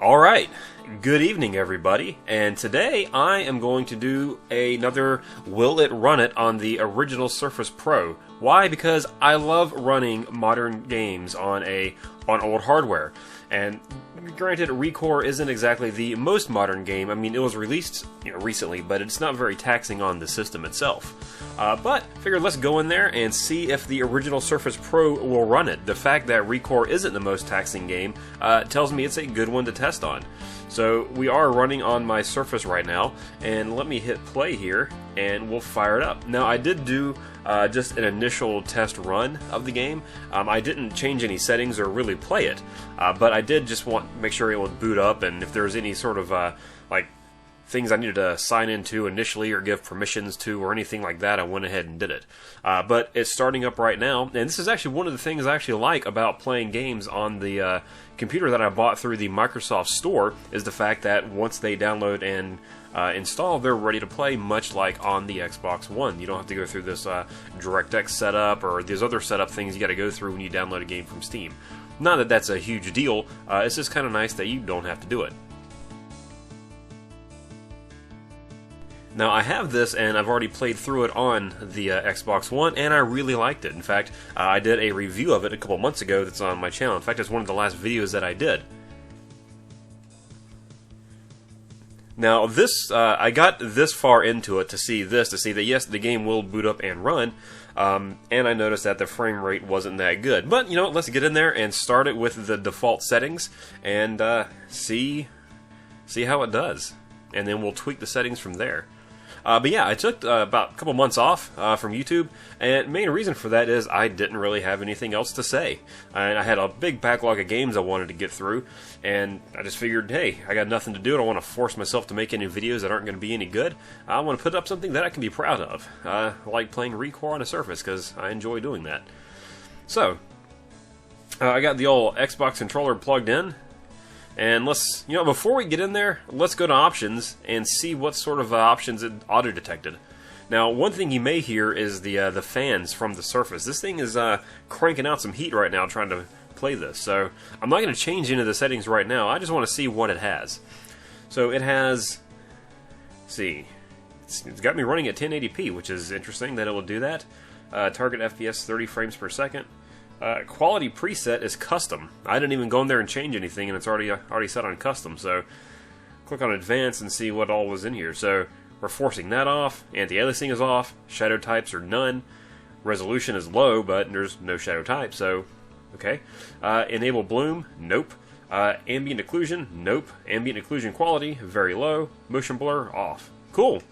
Alright, good evening everybody, and today I am going to do another Will It Run It on the original Surface Pro. Why? Because I love running modern games on old hardware. And granted, ReCore isn't exactly the most modern game. I mean, it was released recently, but it's not very taxing on the system itself. But figured let's go in there and see if the original Surface Pro will run it. The fact that ReCore isn't the most taxing game tells me it's a good one to test on. So we are running on my Surface right now, and let me hit play here, and we'll fire it up. Now I did do just an initial test run of the game. I didn't change any settings or really play it, but I did just want to make sure it would boot up, and if there was any sort of like things I needed to sign into initially or give permissions to or anything like that, I went ahead and did it. But it's starting up right now, and this is actually one of the things I actually like about playing games on the computer that I bought through the Microsoft Store, is the fact that once they download and install, they're ready to play, much like on the Xbox One. You don't have to go through this DirectX setup or these other setup things you got to go through when you download a game from Steam. Not that that's a huge deal, it's just kind of nice that you don't have to do it. Now I have this, and I've already played through it on the Xbox One, and I really liked it. In fact, I did a review of it a couple months ago that's on my channel. In fact, it's one of the last videos that I did. Now this, I got this far into it to see that yes, the game will boot up and run, and I noticed that the frame rate wasn't that good. But you know what, let's get in there and start it with the default settings, and see how it does. And then we'll tweak the settings from there. But yeah, I took about a couple months off from YouTube, and the main reason for that is I didn't really have anything else to say. I had a big backlog of games I wanted to get through, and I just figured, hey, I got nothing to do. I don't want to force myself to make any videos that aren't going to be any good. I want to put up something that I can be proud of, like playing ReCore on a Surface, because I enjoy doing that. So, I got the old Xbox controller plugged in. And let's, before we get in there, let's go to options and see what sort of options it auto-detected. Now, one thing you may hear is the fans from the Surface. This thing is cranking out some heat right now trying to play this. So I'm not going to change any of the settings right now. I just want to see what it has. So it has, let's see, it's got me running at 1080p, which is interesting that it will do that. Target FPS 30 frames per second. Quality preset is custom. I didn't even go in there and change anything, and it's already set on custom. So click on advanced and see what all was in here. So we're forcing that off. Anti-aliasing is off. Shadow types are none. Resolution is low, but there's no shadow type. So okay. Enable bloom. Nope. Ambient occlusion. Nope. Ambient occlusion quality very low. Motion blur off. Cool.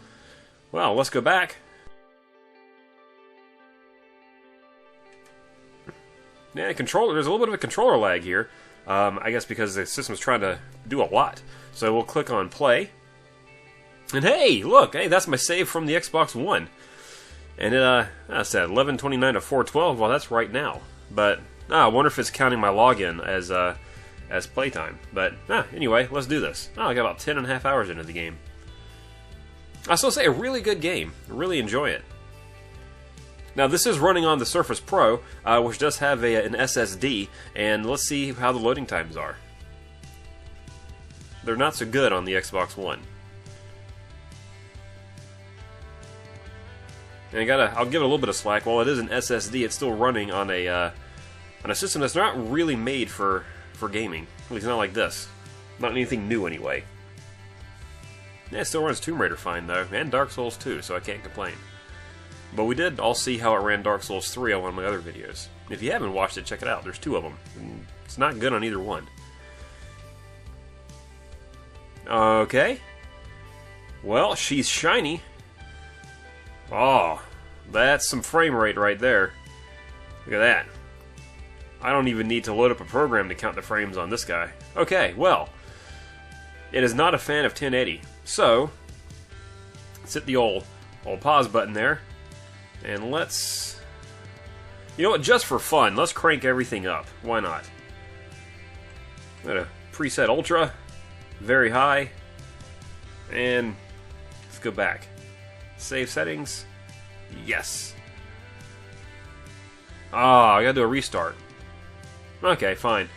Well, let's go back. Yeah, controller. There's a little bit of a controller lag here. I guess because the system's trying to do a lot. So we'll click on play. And hey, look! Hey, that's my save from the Xbox One. And it, that's at 11:29 to 4:12. Well, that's right now. But I wonder if it's counting my login as playtime. But anyway, let's do this. I got about 10.5 hours into the game. I still say a really good game. I really enjoy it. Now this is running on the Surface Pro, which does have an SSD, and let's see how the loading times are. They're not so good on the Xbox One. And I'll give it a little bit of slack. While it is an SSD, it's still running on a system that's not really made for gaming. At least not like this. Not anything new anyway. Yeah, it still runs Tomb Raider fine though, and Dark Souls 2, so I can't complain. But we did all see how it ran Dark Souls 3 on one of my other videos. If you haven't watched it, check it out. There's 2 of them. And it's not good on either one. Okay. Well, she's shiny. Oh, that's some frame rate right there. Look at that. I don't even need to load up a program to count the frames on this guy. Okay, well, it is not a fan of 1080. So, let's hit the old pause button there. And let's, you know what, just for fun, let's crank everything up. Why not? I'm going to preset ultra, very high, and let's go back. Save settings, yes. I gotta do a restart. Okay, fine.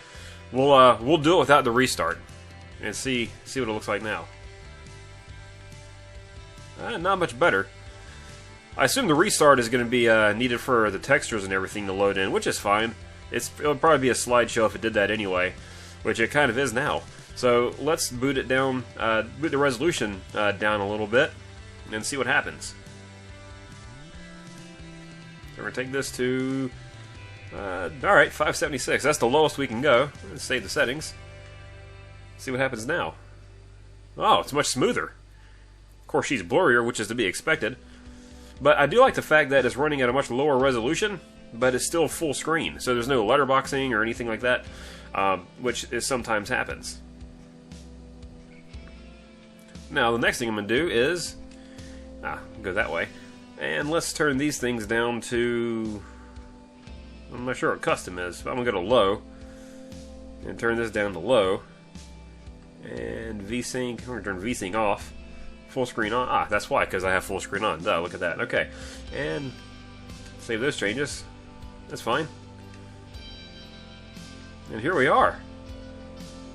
We'll do it without the restart. and see what it looks like now. Not much better. I assume the restart is going to be needed for the textures and everything to load in, which is fine. It'll probably be a slideshow if it did that anyway, which it kind of is now. So let's boot it down, boot the resolution down a little bit, and see what happens. So we're going to take this to, alright, 576. That's the lowest we can go. Let's save the settings. See what happens now. Oh, it's much smoother. Of course, she's blurrier, which is to be expected. But I do like the fact that it's running at a much lower resolution, but it's still full screen. So there's no letterboxing or anything like that, which sometimes happens. Now, the next thing I'm going to do is go that way. And let's turn these things down to, I'm not sure what custom is, but I'm going to go to low. And turn this down to low. And VSync, I'm going to turn VSync off. Full screen on. That's why, because I have full screen on. Duh, look at that. Okay. And save those changes. That's fine. And here we are.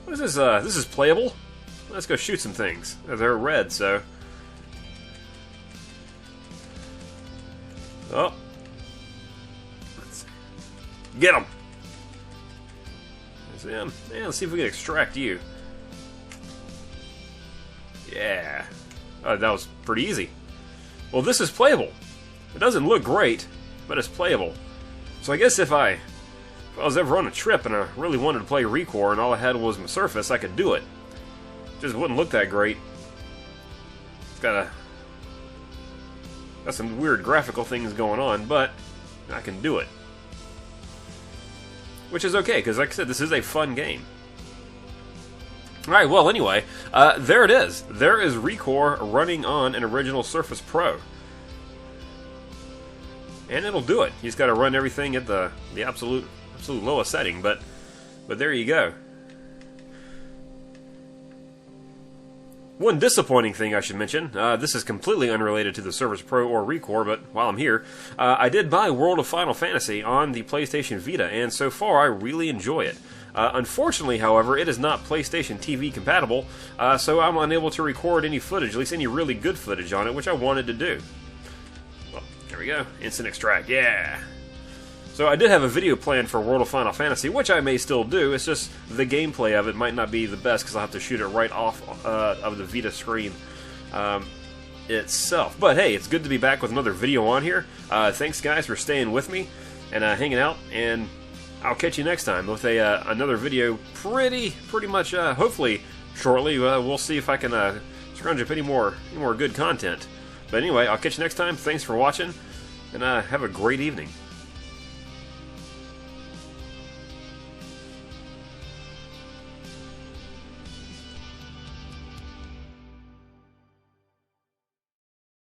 What is this? This is playable. Let's go shoot some things. They're red, so. Oh. Let's get them. Let's see if we can extract you. Yeah. That was pretty easy. Well, this is playable. It doesn't look great, but it's playable. So I guess if I was ever on a trip and I really wanted to play ReCore and all I had was my Surface, I could do it. Just wouldn't look that great. It's got some weird graphical things going on, but I can do it. Which is okay, because like I said, this is a fun game. Alright, well anyway, there it is. There is ReCore running on an original Surface Pro. And it'll do it. You just got to run everything at the absolute lowest setting, but there you go. One disappointing thing I should mention, this is completely unrelated to the Surface Pro or ReCore, but while I'm here, I did buy World of Final Fantasy on the PlayStation Vita, and so far I really enjoy it. Unfortunately, however, it is not PlayStation TV compatible, so I'm unable to record any footage, at least any really good footage on it, which I wanted to do. Well, there we go. Instant extract, yeah! So I did have a video planned for World of Final Fantasy, which I may still do. It's just the gameplay of it might not be the best because I'll have to shoot it right off of the Vita screen itself. But hey, it's good to be back with another video on here. Thanks guys for staying with me and hanging out, and I'll catch you next time with another video pretty much, hopefully shortly. We'll see if I can scrounge up any more good content. But anyway, I'll catch you next time. Thanks for watching, and have a great evening.